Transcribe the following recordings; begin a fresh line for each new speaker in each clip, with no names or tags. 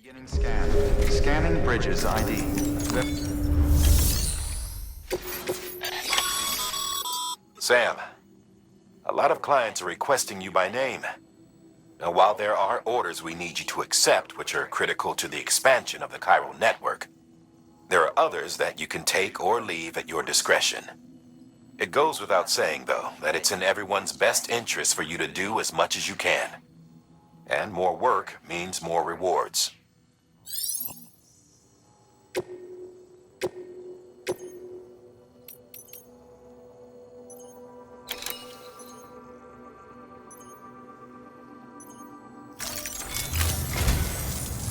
Beginning scan. Scanning bridges ID.
Sam, a lot of clients are requesting you by name. Now, while there are orders we need you to accept, which are critical to the expansion of the chiral network, there are others that you can take or leave at your discretion. It goes without saying, though, that it's in everyone's best interest for you to do as much as you can. And more work means more rewards.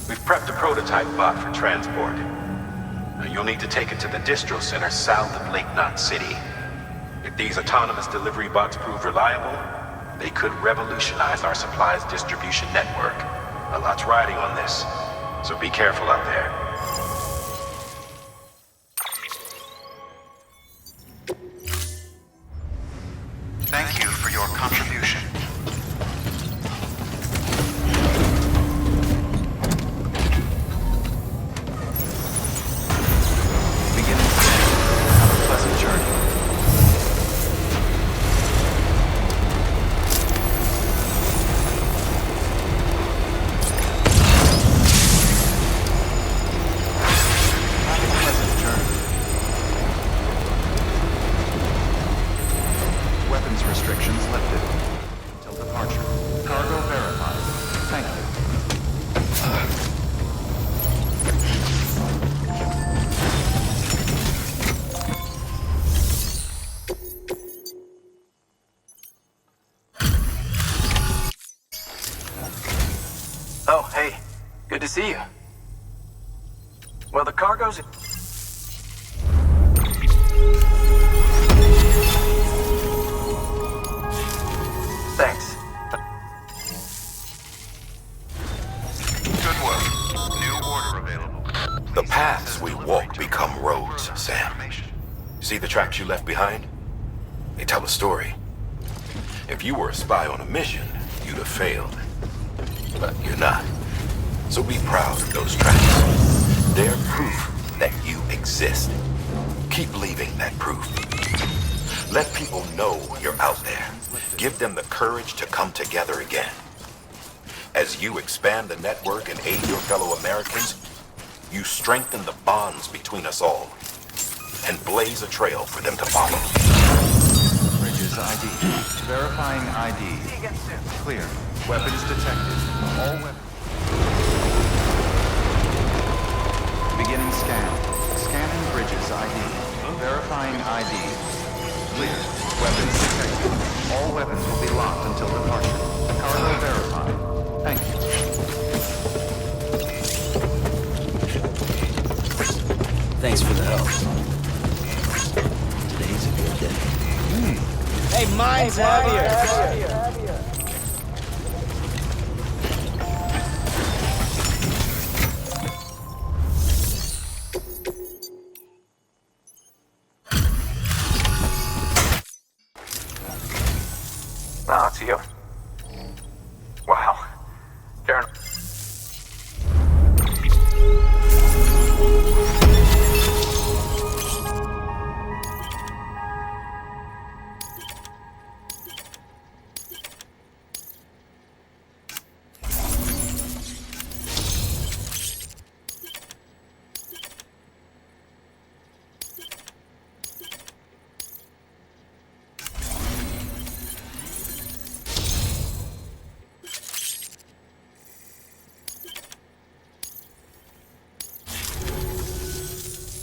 We've prepped a prototype bot for transport. Now, you'll need to take it to the distro center south of Lake Knot City. If these autonomous delivery bots prove reliable, they could revolutionize our supplies distribution network. A lot's riding on this, so be careful out there.
Thank you for your contribution. Beginning scan. Have a pleasant journey. Weapons restrictions lifted. Until departure. Cargo verified. Thank you.
Oh, hey. Good to see you. Well, the cargo's... Thanks.
Good work. New order available.
The paths we walk become roads, Sam. See the tracks you left behind? They tell a story. If you were a spy on a mission, you'd have failed. But you're not. So be proud of those tracks. They're proof that you exist. Keep leaving that proof. Let people know you're out there. Give them the courage to come together again. As you expand the network and aid your fellow Americans, you strengthen the bonds between us all and blaze a trail for them to follow.
Bridges ID. Verifying ID. Clear. Weapons detected. All weapons. Beginning scan. Scanning bridges ID. Verifying ID. Clear. Weapons detected. All weapons will be locked until departure. Cargo verified. Thank you.
Thanks for the help. Today's a good day.
Hey, mine's heavier.
Oh, it's you. Wow. Karen.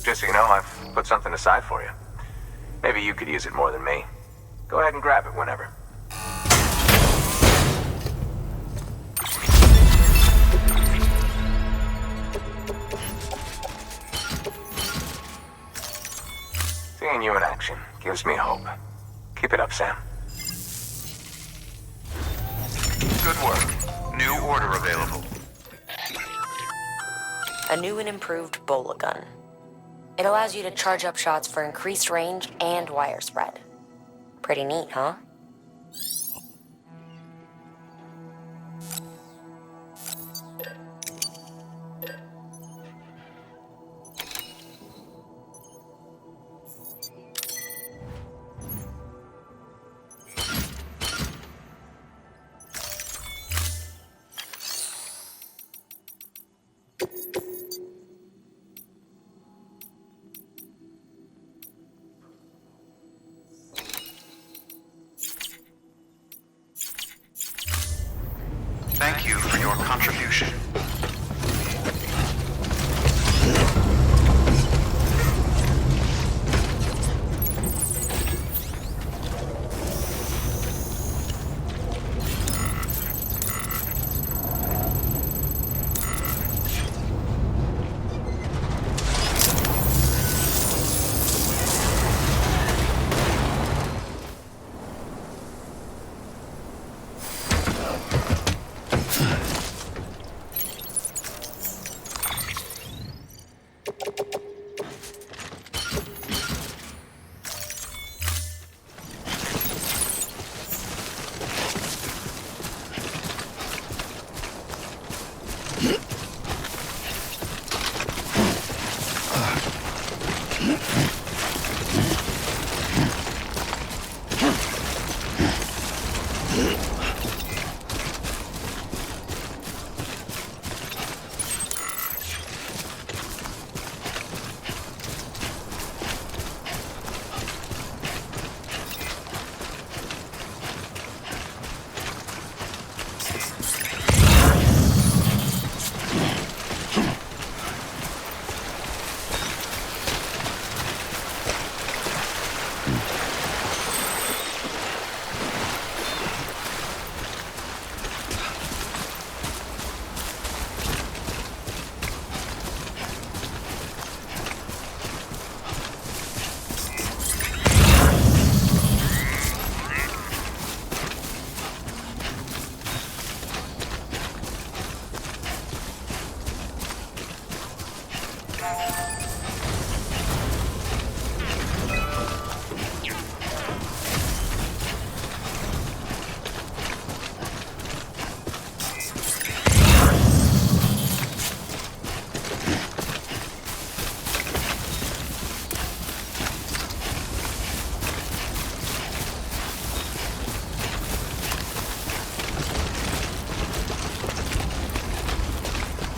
Just so you know, I've put something aside for you. Maybe you could use it more than me. Go ahead and grab it whenever. Seeing you in action gives me hope. Keep it up, Sam.
Good work. New order available.
A new and improved Bola gun. It allows you to charge up shots for increased range and wire spread. Pretty neat, huh?
Thank you for your contribution.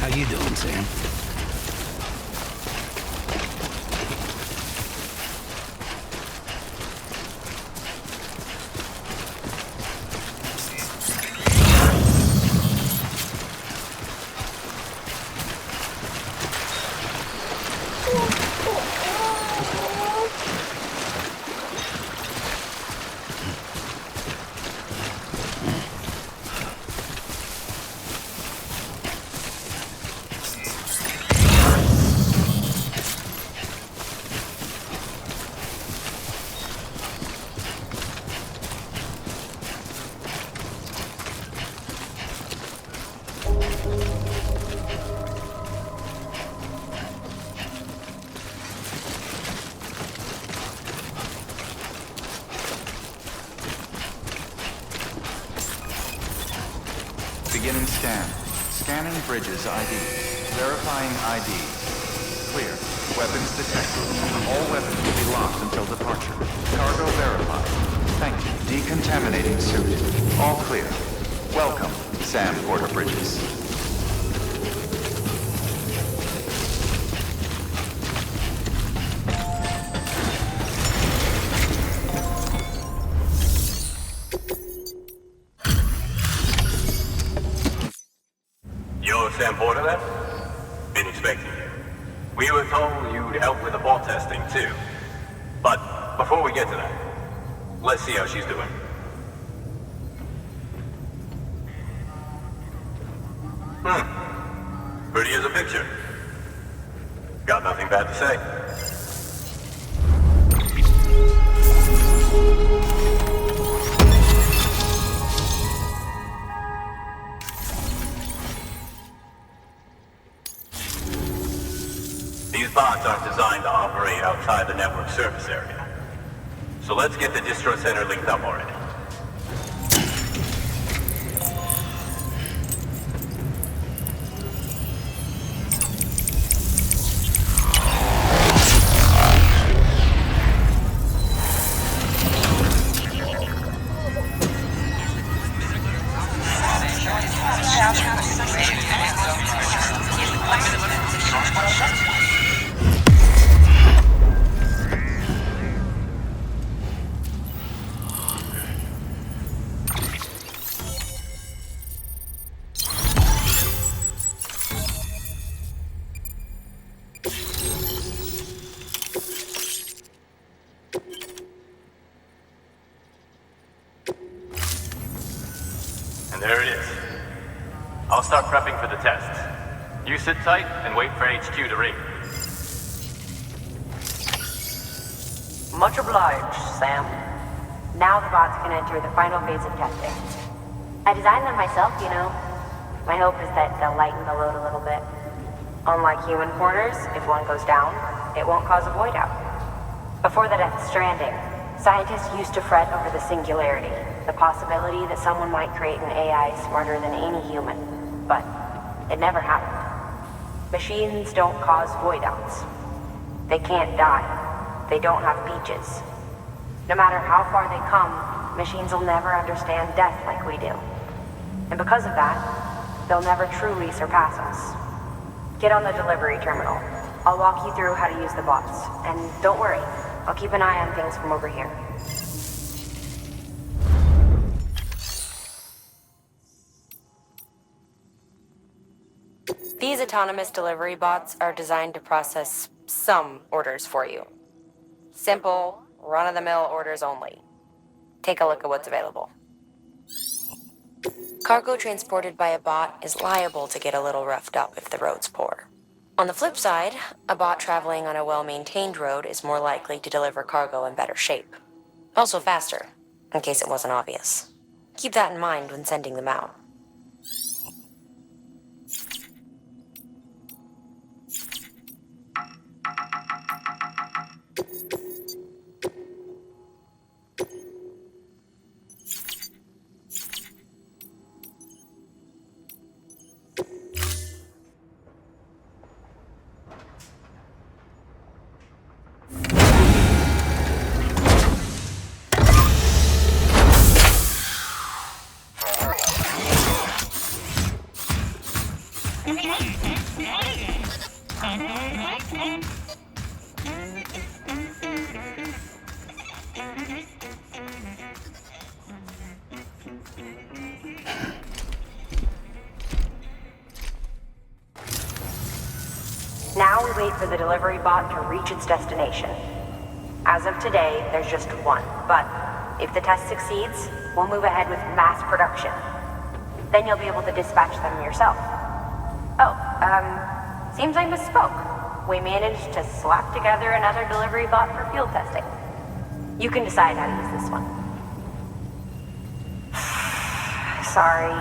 How you doing, Sam?
Beginning scan. Scanning bridges ID. Verifying ID. Clear. Weapons detected. All weapons will be locked until departure. Cargo verified. Thank you. Decontaminating suit. All clear. Welcome, Sam Porter Bridges.
You're Sam Porter then? Been expecting you. We were told you'd help with the ball testing too. But before we get to that, let's see how she's doing. Pretty as a picture. Got nothing bad to say. These bots aren't designed to operate outside the network service area. So let's get the distro center linked up already. I'll start prepping for the test. You sit tight and wait for HQ to ring.
Much obliged, Sam. Now the bots can enter the final phase of testing. I designed them myself, you know. My hope is that they'll lighten the load a little bit. Unlike human porters, if one goes down, it won't cause a void out. Before the death of Stranding, scientists used to fret over the singularity, the possibility that someone might create an AI smarter than any human. But it never happened. Machines don't cause void outs. They can't die. They don't have beaches. No matter how far they come, machines will never understand death like we do. And because of that, they'll never truly surpass us. Get on the delivery terminal. I'll walk you through how to use the bots. And don't worry, I'll keep an eye on things from over here. These autonomous delivery bots are designed to process some orders for you. Simple, run-of-the-mill orders only. Take a look at what's available. Cargo transported by a bot is liable to get a little roughed up if the road's poor. On the flip side, a bot traveling on a well-maintained road is more likely to deliver cargo in better shape. Also faster, in case it wasn't obvious. Keep that in mind when sending them out. Now we wait for the delivery bot to reach its destination. As of today, there's just one, but if the test succeeds, we'll move ahead with mass production. Then you'll be able to dispatch them yourself. Oh, seems I misspoke. We managed to slap together another delivery bot for field testing. You can decide how to use this one. Sorry,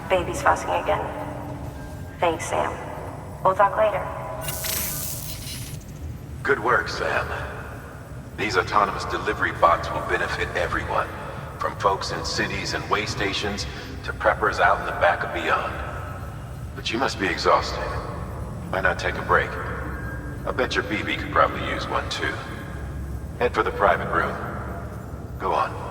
baby's fussing again. Thanks, Sam. We'll talk later.
Good work, Sam. These autonomous delivery bots will benefit everyone, from folks in cities and way stations to preppers out in the back and beyond. But you must be exhausted. Why not take a break? I bet your BB could probably use one too. Head for the private room. Go on.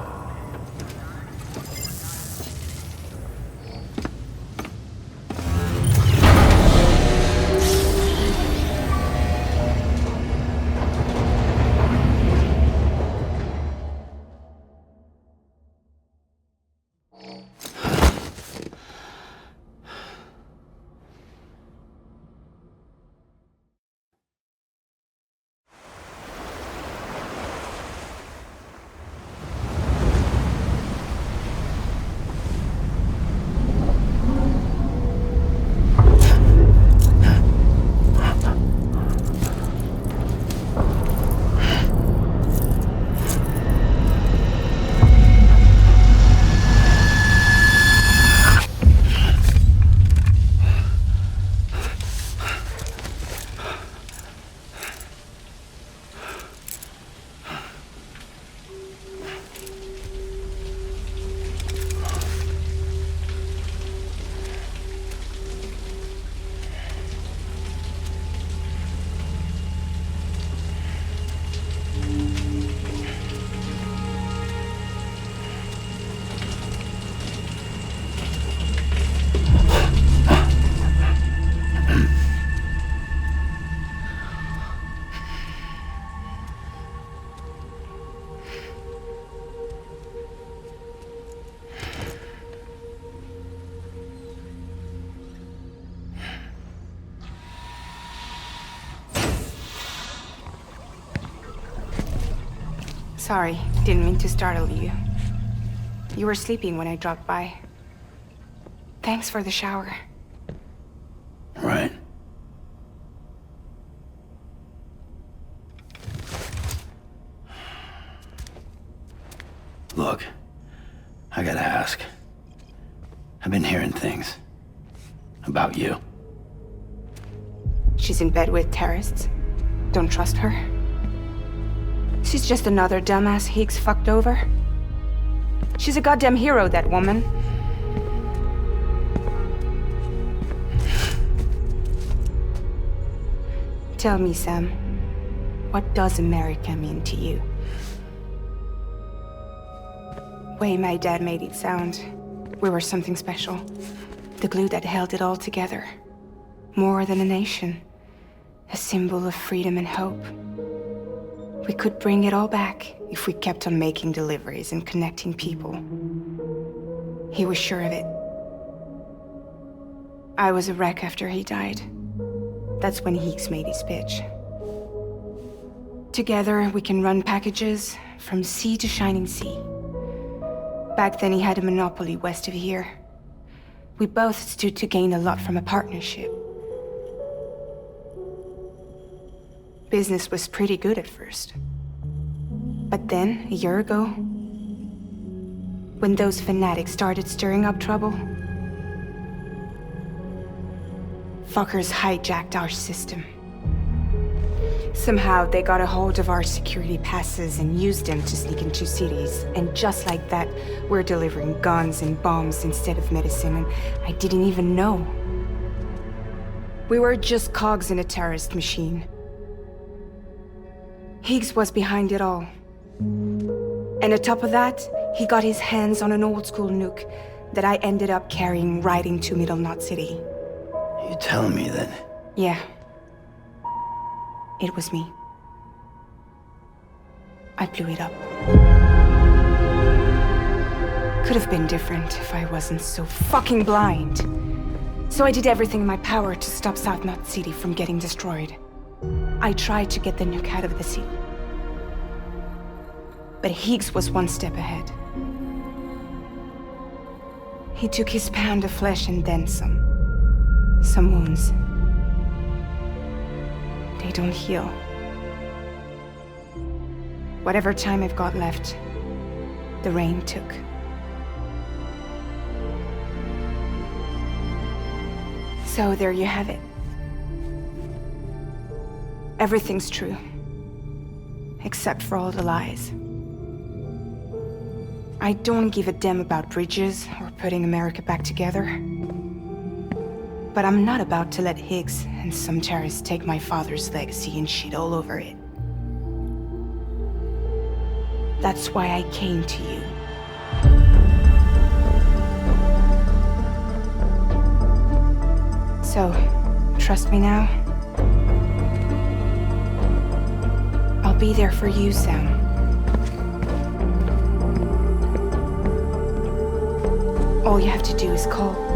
Sorry, didn't mean to startle you. You were sleeping when I dropped by. Thanks for the shower.
Look, I gotta ask. I've been hearing things about you.
She's in bed with terrorists. Don't trust her. She's just another dumbass Higgs fucked over. She's a goddamn hero, that woman. Tell me, Sam, what does America mean to you? Way my dad made it sound, we were something special. The glue that held it all together. More than a nation. A symbol of freedom and hope. We could bring it all back if we kept on making deliveries and connecting people. He was sure of it. I was a wreck after he died. That's when Higgs made his pitch. Together, we can run packages from sea to shining sea. Back then, he had a monopoly west of here. We both stood to gain a lot from a partnership. Business was pretty good at first. But then, a year ago, when those fanatics started stirring up trouble, fuckers hijacked our system. Somehow, they got a hold of our security passes and used them to sneak into cities. And just like that, we're delivering guns and bombs instead of medicine, and I didn't even know. We were just cogs in a terrorist machine. Higgs was behind it all. And on top of that, he got his hands on an old-school nuke that I ended up carrying right into Middle Knot City.
You telling me that?
Yeah. It was me. I blew it up. Could have been different if I wasn't so fucking blind. So I did everything in my power to stop South Knot City from getting destroyed. I tried to get the nuke out of the city. But Higgs was one step ahead. He took his pound of flesh and then some. Some wounds. They don't heal. Whatever time I've got left, the rain took. So there you have it. Everything's true. Except for all the lies. I don't give a damn about bridges or putting America back together. But I'm not about to let Higgs and some terrorists take my father's legacy and shit all over it. That's why I came to you. So, trust me now? I'll be there for you, Sam. All you have to do is call.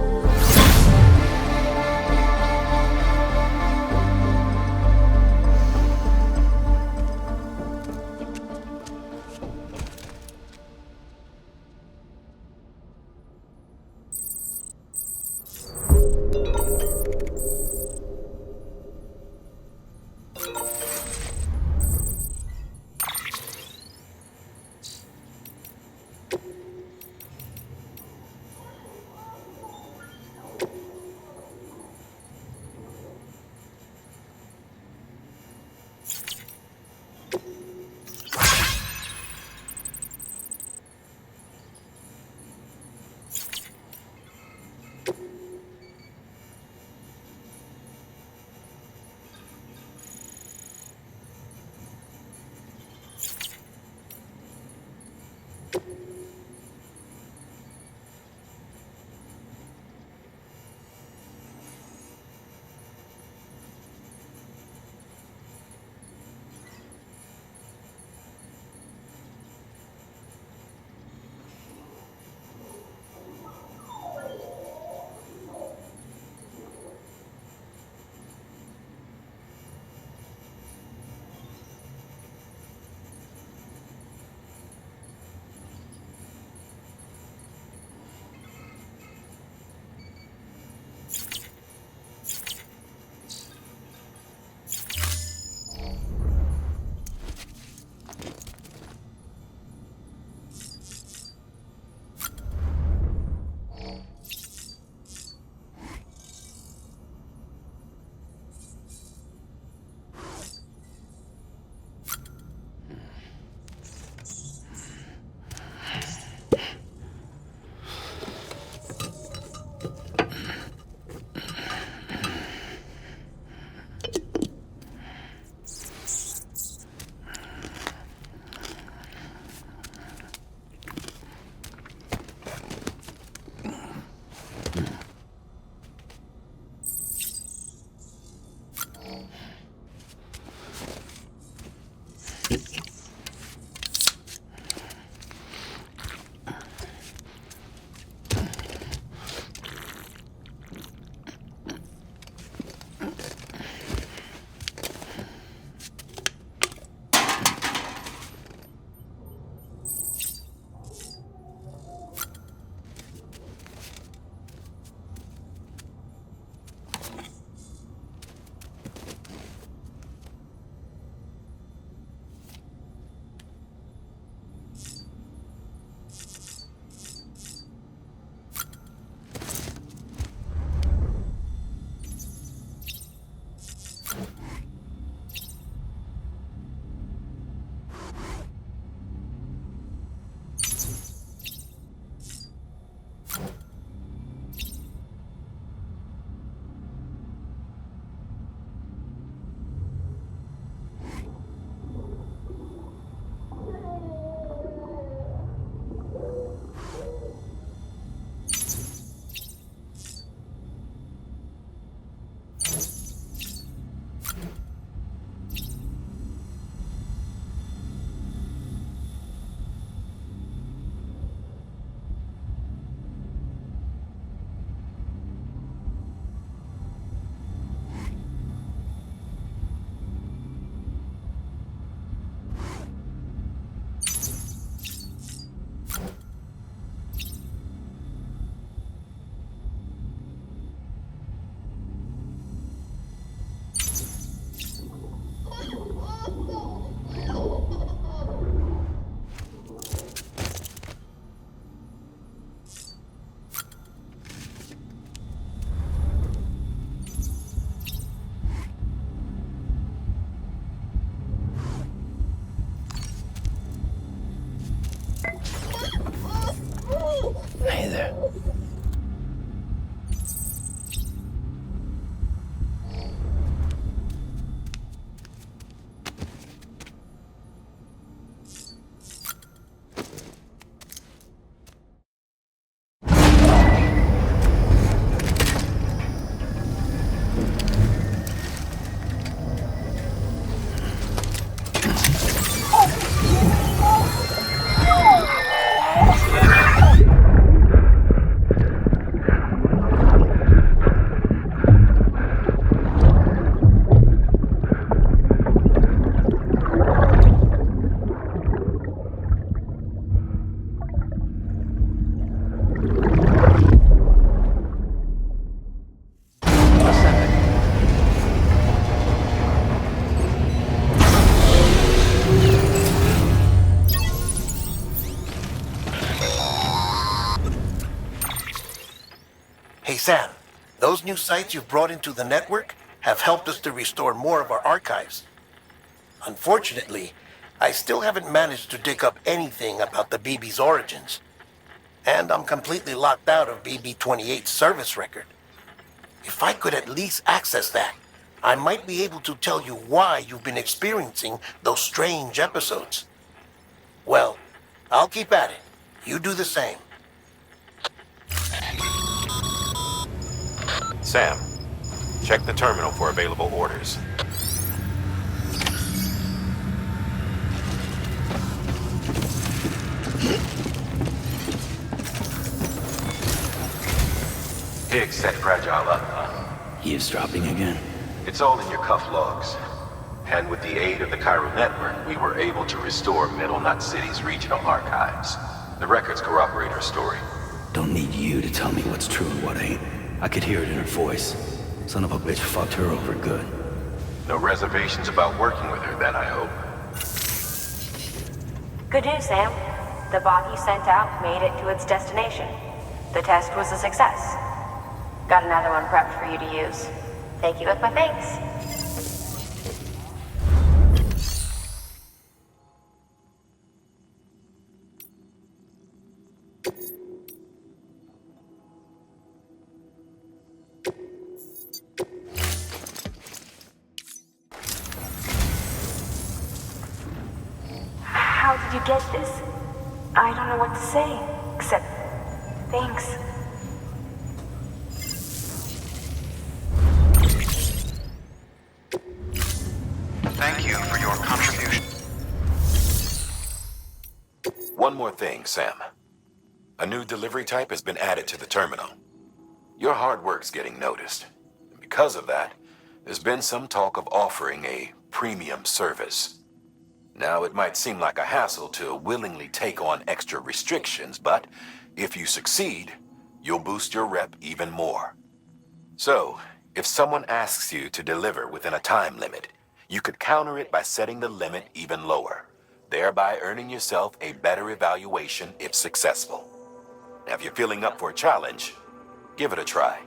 Hey there.
Hey Sam, those new sites you've brought into the network have helped us to restore more of our archives. Unfortunately, I still haven't managed to dig up anything about the BB's origins. And I'm completely locked out of BB-28's service record. If I could at least access that, I might be able to tell you why you've been experiencing those strange episodes. Well, I'll keep at it. You do the same.
Sam, check the terminal for available orders.
Dig set fragile up, huh?
Eavesdropping again.
It's all in your cuff logs. And with the aid of the Cairo network, we were able to restore Middle Knot City's regional archives. The records corroborate her story.
Don't need you to tell me what's true and what ain't. I could hear it in her voice. Son of a bitch fucked her over good.
No reservations about working with her then, I hope.
Good news, Sam. The bot you sent out made it to its destination. The test was a success. Got another one prepped for you to use. Take you with my thanks. How did you get this? I don't know what to say, except thanks.
One more thing, Sam. A new delivery type has been added to the terminal. Your hard work's getting noticed. And because of that, there's been some talk of offering a premium service. Now, it might seem like a hassle to willingly take on extra restrictions, but if you succeed, you'll boost your rep even more. So, if someone asks you to deliver within a time limit, you could counter it by setting the limit even lower, thereby earning yourself a better evaluation if successful. Now, if you're feeling up for a challenge, give it a try.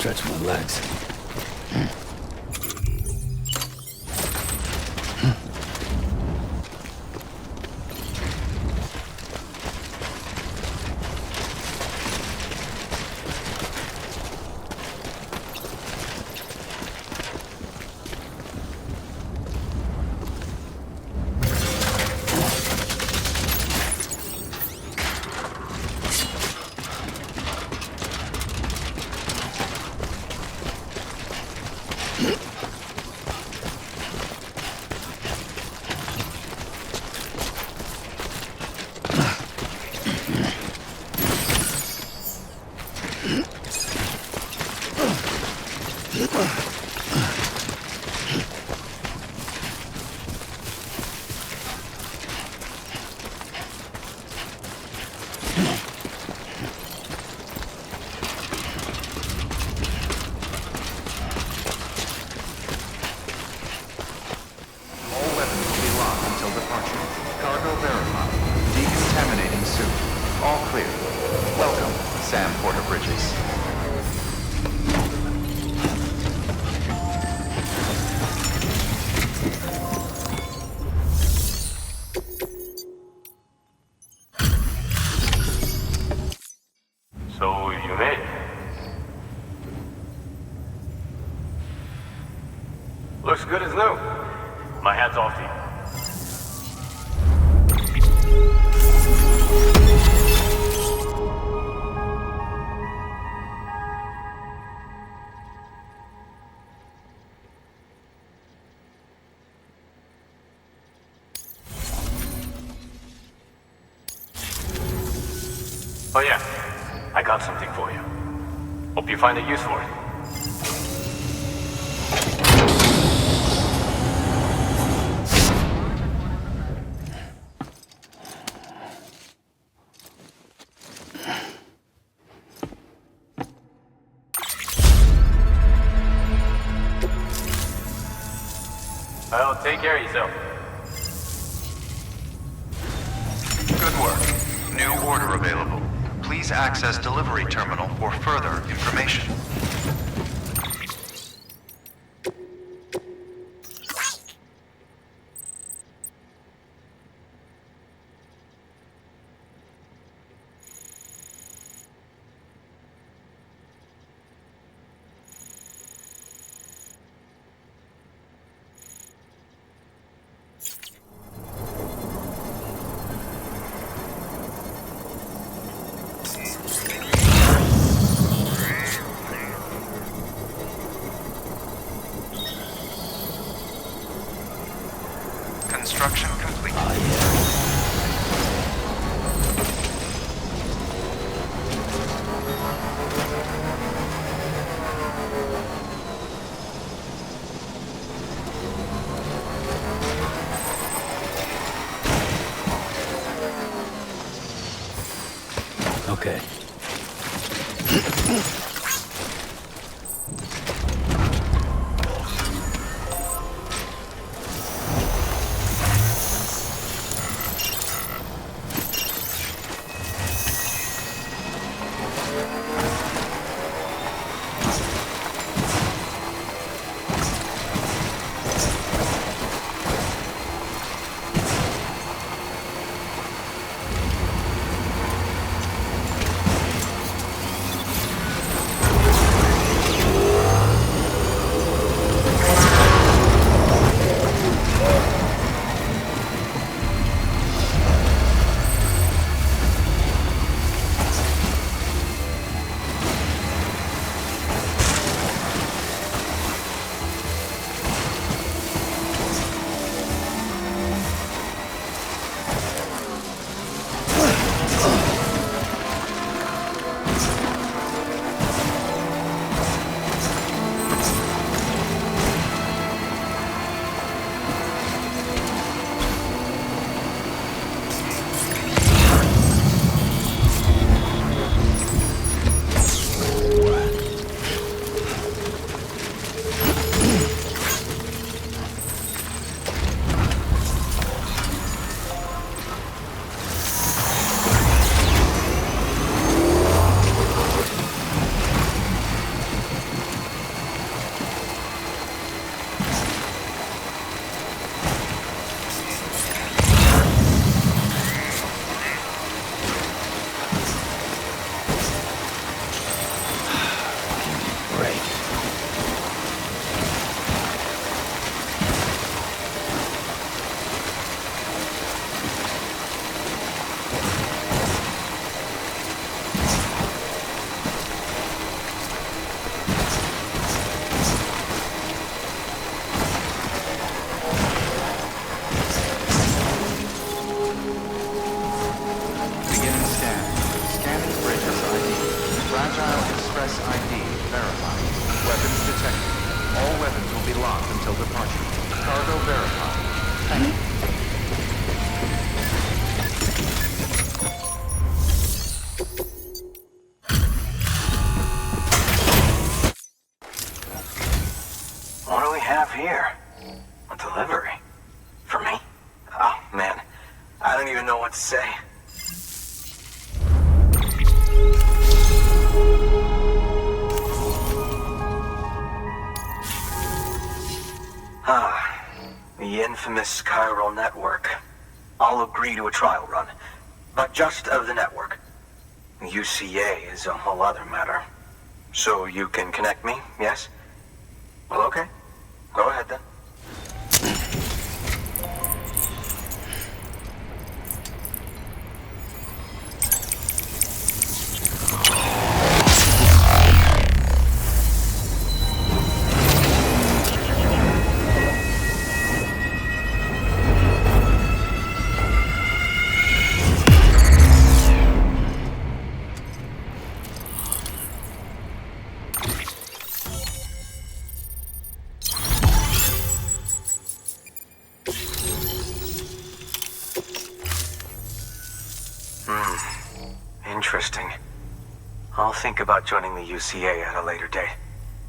Stretch my legs.
good as new. My hat's off to you. Oh yeah, I got something for you. Hope you find a use for it. Well, take care of yourself.
Good work. New order available. Please access delivery terminal for further information. Construction complete.
Okay.
Here. A delivery. For me? Oh, man. I don't even know what to say. The infamous chiral network. I'll agree to a trial run, but just of the network. UCA is a whole other matter. So you can connect me, yes? Well, okay. Go ahead then. Interesting. I'll think about joining the UCA at a later date.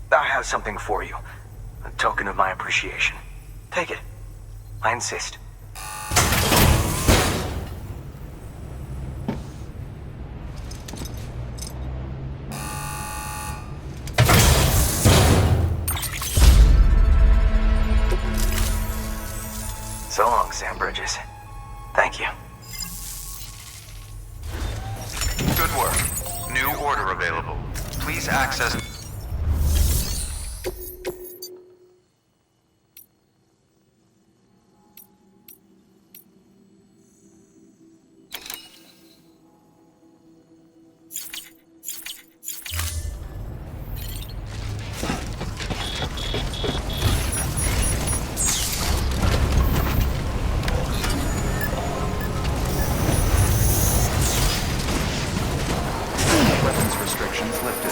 I have something for you. A token of my appreciation. Take it. I insist. So long, Sam Bridges. Thank you.
Good work. New order available. Please access... Weapons restrictions lifted.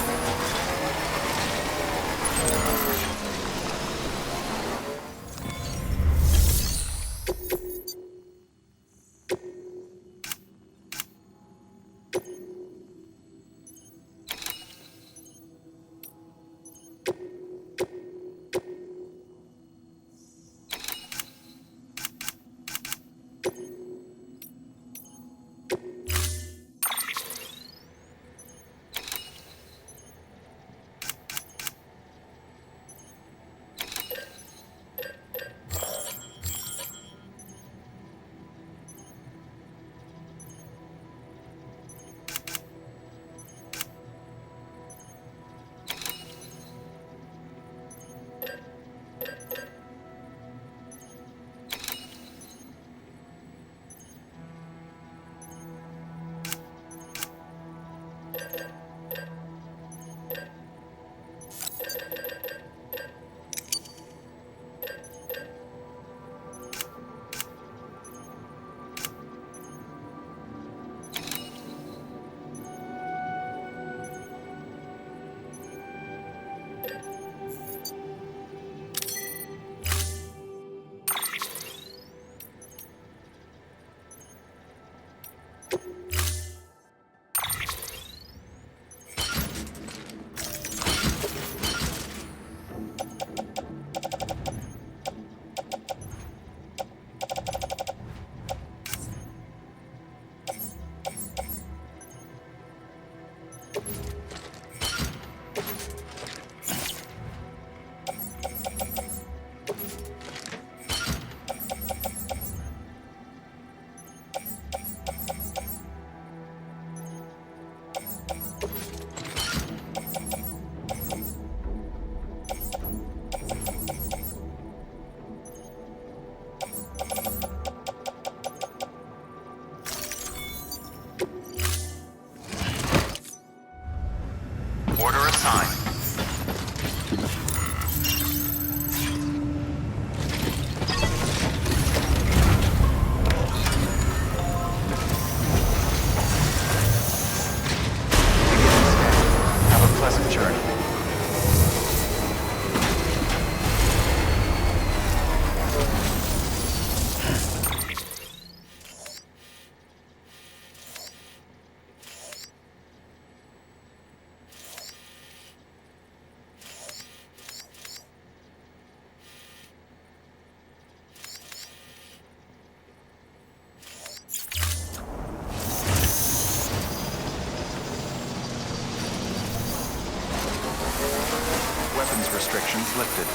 Order assigned. Have a pleasant journey. Weapons restrictions lifted.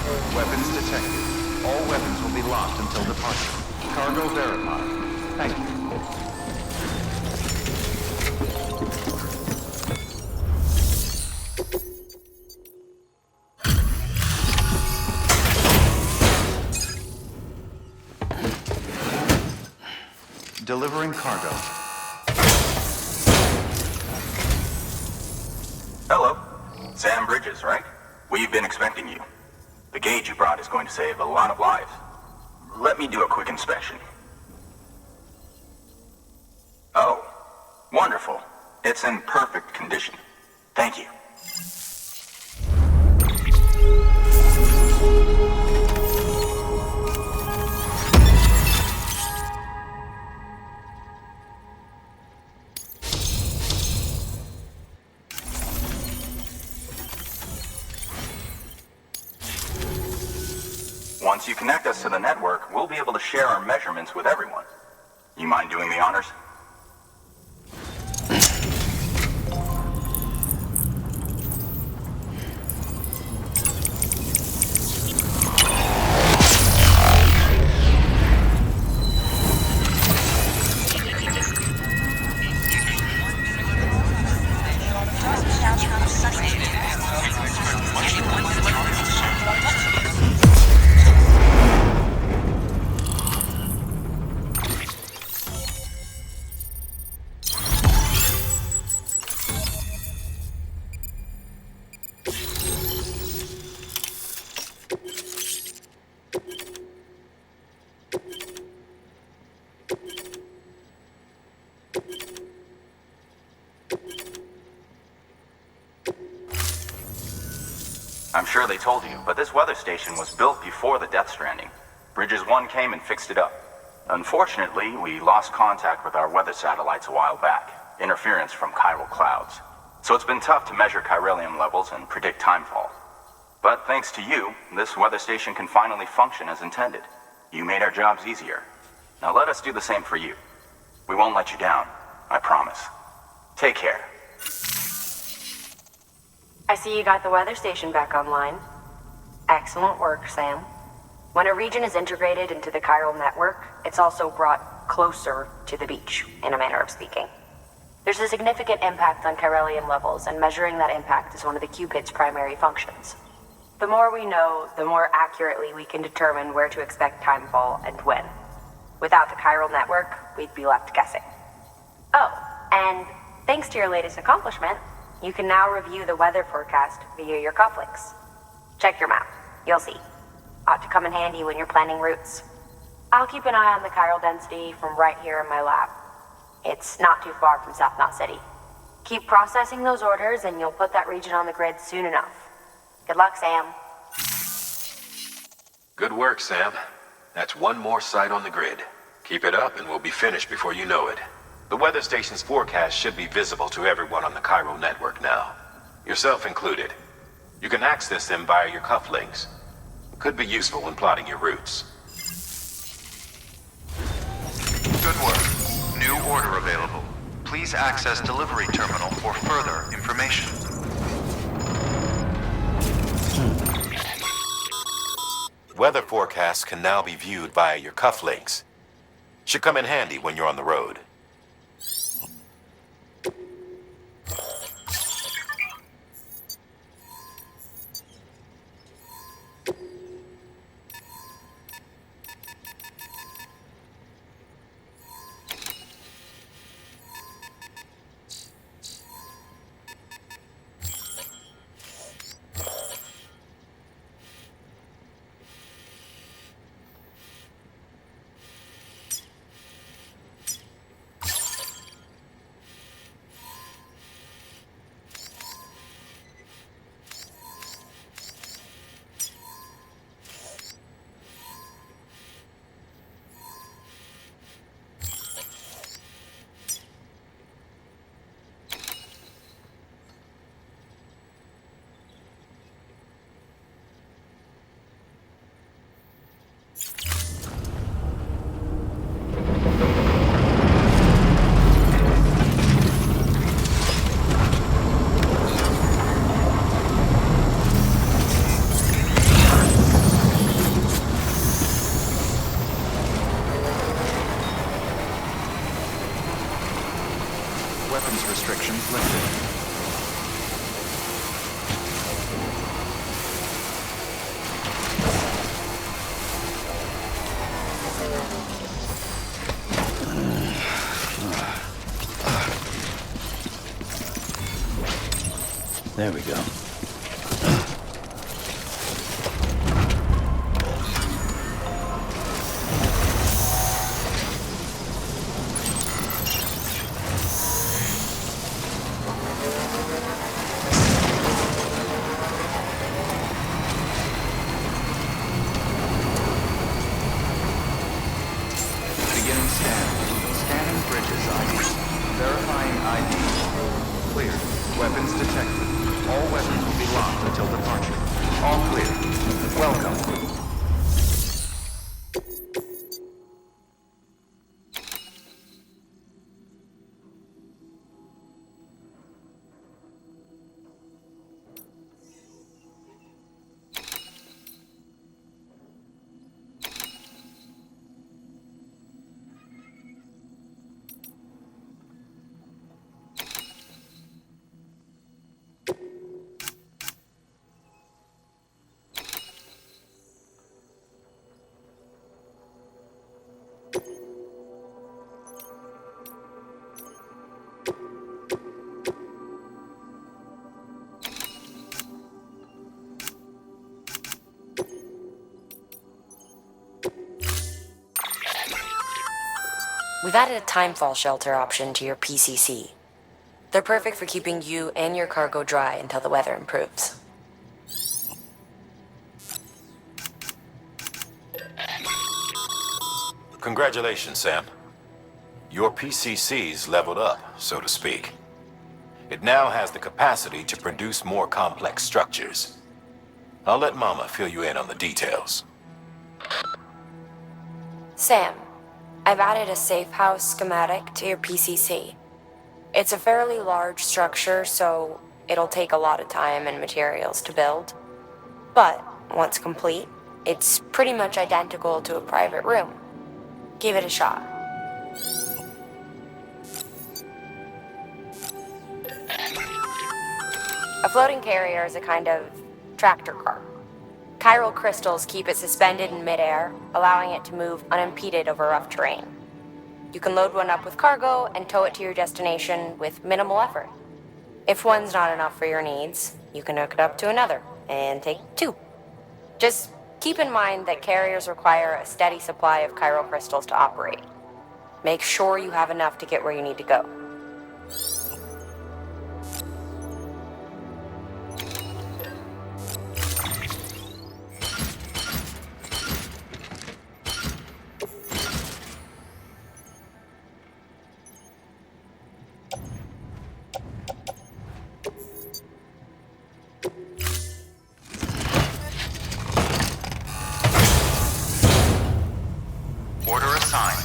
Weapons detected. All weapons will be locked until departure. Cargo verified. Thank you. Delivering cargo.
Hello. Sam Bridges, right? We've been expecting you. The gauge you brought is going to save a lot of lives. Let me do a quick inspection. Oh, wonderful. It's in perfect condition. Thank you. Once you connect us to the network, we'll be able to share our measurements with everyone. You mind doing the honors? I'm sure they told you, but this weather station was built before the Death Stranding. Bridges 1 came and fixed it up. Unfortunately, we lost contact with our weather satellites a while back. Interference from chiral clouds. So it's been tough to measure chiralium levels and predict timefall. But thanks to you, this weather station can finally function as intended. You made our jobs easier. Now let us do the same for you. We won't let you down, I promise. Take care.
I see you got the weather station back online. Excellent work, Sam. When a region is integrated into the chiral network, it's also brought closer to the beach, in a manner of speaking. There's a significant impact on chiralium levels, and measuring that impact is one of the Cupid's primary functions. The more we know, the more accurately we can determine where to expect timefall and when. Without the chiral network, we'd be left guessing. Oh, and thanks to your latest accomplishment, you can now review the weather forecast via your cufflinks. Check your map. You'll see. Ought to come in handy when you're planning routes. I'll keep an eye on the chiral density from right here in my lab. It's not too far from South Knot City. Keep processing those orders and you'll put that region on the grid soon enough. Good luck, Sam.
Good work, Sam. That's one more site on the grid. Keep it up and we'll be finished before you know it. The weather station's forecast should be visible to everyone on the chiral network now. Yourself included. You can access them via your cufflinks. Could be useful when plotting your routes.
Good work. New order available. Please access delivery terminal for further information.
Weather forecasts can now be viewed via your cufflinks. Should come in handy when you're on the road.
There we go.
Beginning scan. Scanning bridges ID. Verifying ID. Clear. Weapons detected. All weapons will be locked until departure. All clear. Welcome.
We've added a timefall shelter option to your PCC. They're perfect for keeping you and your cargo dry until the weather improves.
Congratulations, Sam. Your PCC's leveled up, so to speak. It now has the capacity to produce more complex structures. I'll let Mama fill you in on the details.
Sam, I've added a safe house schematic to your PCC. It's a fairly large structure, so it'll take a lot of time and materials to build. But once complete, it's pretty much identical to a private room. Give it a shot. A floating carrier is a kind of tractor car. Chiral crystals keep it suspended in midair, allowing it to move unimpeded over rough terrain. You can load one up with cargo and tow it to your destination with minimal effort. If one's not enough for your needs, you can hook it up to another and take two. Just keep in mind that carriers require a steady supply of chiral crystals to operate. Make sure you have enough to get where you need to go.
Order assigned.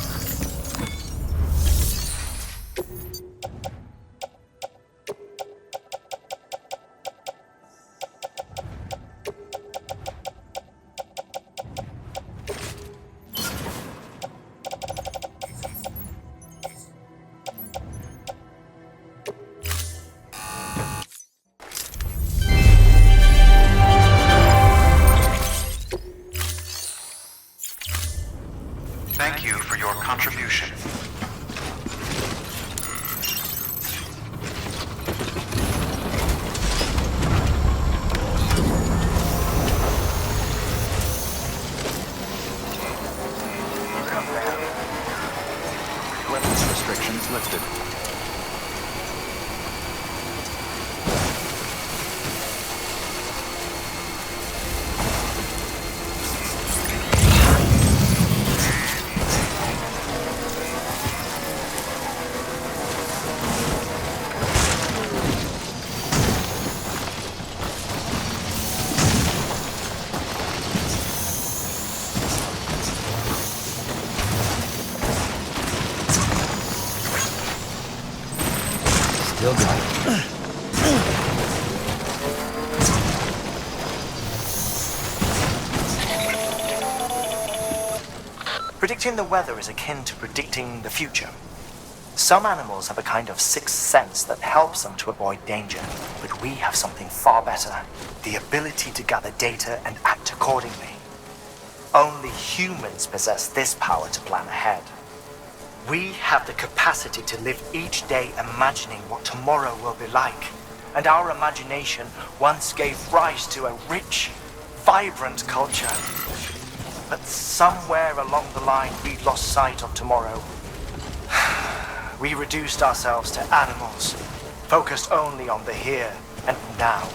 Thank you for your contribution. Weapons restrictions lifted.
Still got it.
Predicting the weather is akin to predicting the future. Some animals have a kind of sixth sense that helps them to avoid danger, but we have something far better, the ability to gather data and act accordingly. Only humans possess this power to plan ahead. We have the capacity to live each day imagining what tomorrow will be like, and our imagination once gave rise to a rich, vibrant culture. But somewhere along the line, we lost sight of tomorrow. We reduced ourselves to animals, focused only on the here and now.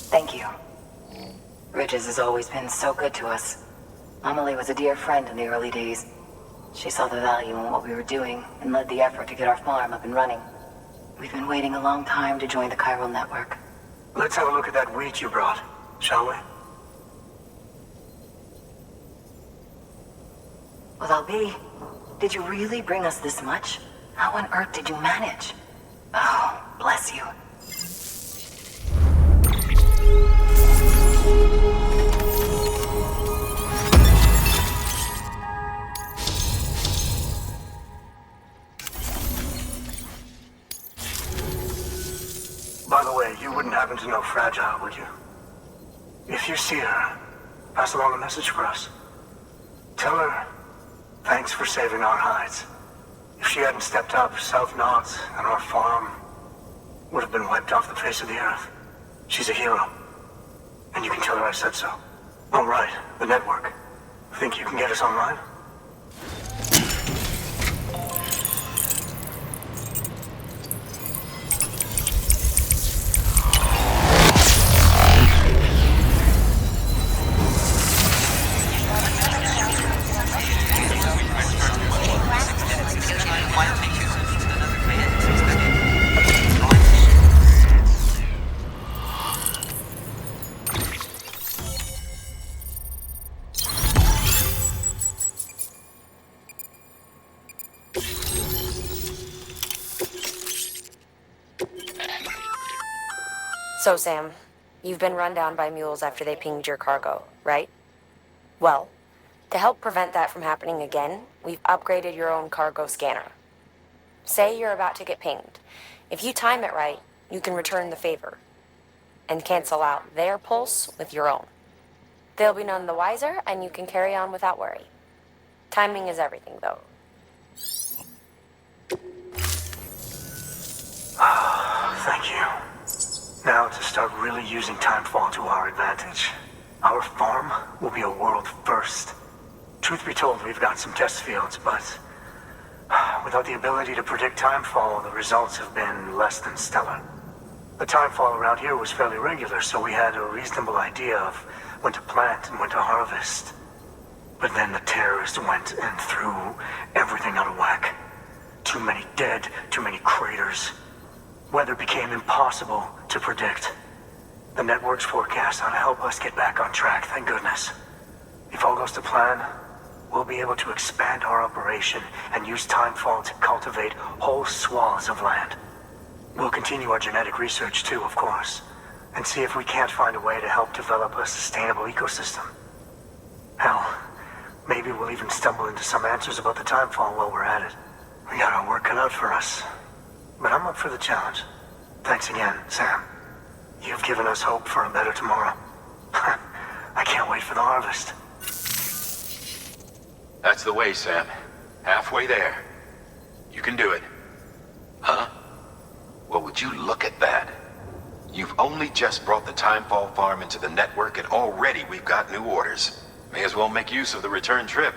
Thank you. Bridges has always been so good to us. Amelie was a dear friend in the early days. She saw the value in what we were doing and led the effort to get our farm up and running. We've been waiting a long time to join the chiral network.
Let's have a look at that wheat you brought, shall we?
Well, I'll did you really bring us this much? How on earth did you manage? Oh, bless you.
By the way, you wouldn't happen to know Fragile, would you? If you see her, pass along a message for us. Tell her, thanks for saving our hides. If she hadn't stepped up, South Knots and our farm would have been wiped off the face of the earth. She's a hero. And you can tell her I said so. Oh, right, the network. Think you can get us online?
So, Sam, you've been run down by mules after they pinged your cargo, right? Well, to help prevent that from happening again, we've upgraded your own cargo scanner. Say you're about to get pinged. If you time it right, you can return the favor and cancel out their pulse with your own. They'll be none the wiser, and you can carry on without worry. Timing is everything, though.
Thank you. Now to start really using timefall to our advantage. Our farm will be a world first. Truth be told, we've got some test fields, but without the ability to predict timefall, the results have been less than stellar. The timefall around here was fairly regular, so we had a reasonable idea of when to plant and when to harvest. But then the terrorists went and threw everything out of whack. Too many dead, too many craters. Weather became impossible to predict. The network's forecast ought to help us get back on track, thank goodness. If all goes to plan, we'll be able to expand our operation and use timefall to cultivate whole swaths of land. We'll continue our genetic research too, of course, and see if we can't find a way to help develop a sustainable ecosystem. Hell, maybe we'll even stumble into some answers about the timefall while we're at it. We got our work cut out for us. But I'm up for the challenge. Thanks again, Sam. You've given us hope for a better tomorrow. I can't wait for the harvest.
That's the way, Sam. Halfway there. You can do it. Huh? Well, would you look at that? You've only just brought the Timefall farm into the network, and already we've got new orders. May as well make use of the return trip.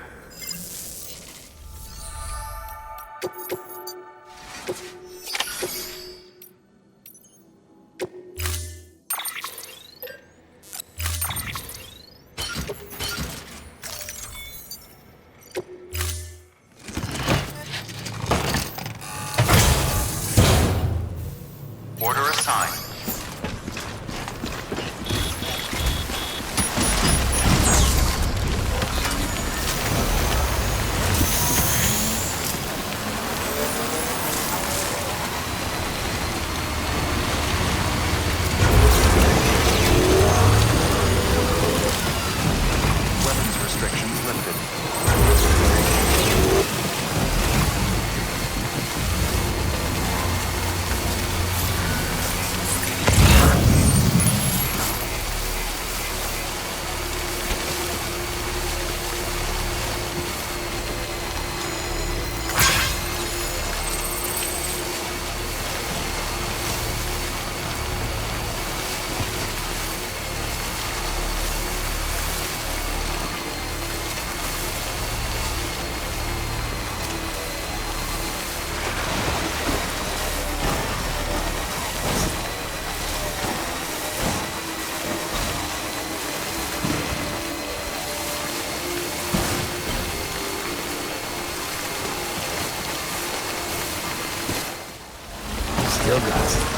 Order assigned. Weapons restrictions lifted.
Still got it.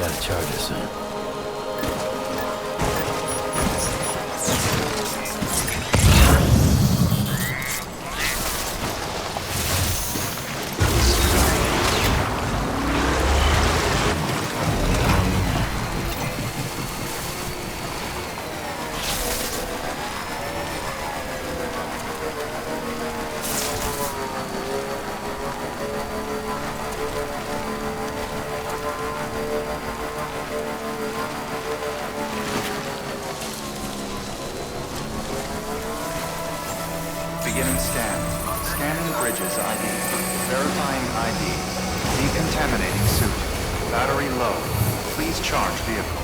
Gotta charge it soon.
Beginning scan. Scanning bridges ID. Verifying ID. Decontaminating suit. Battery low. Please charge vehicle.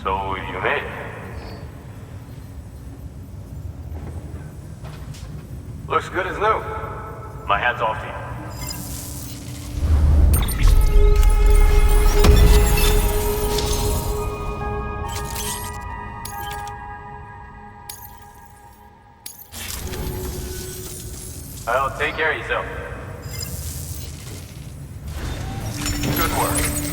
So you made it. Looks good as new. My hat's off to you. Well, take care of yourself.
Good work.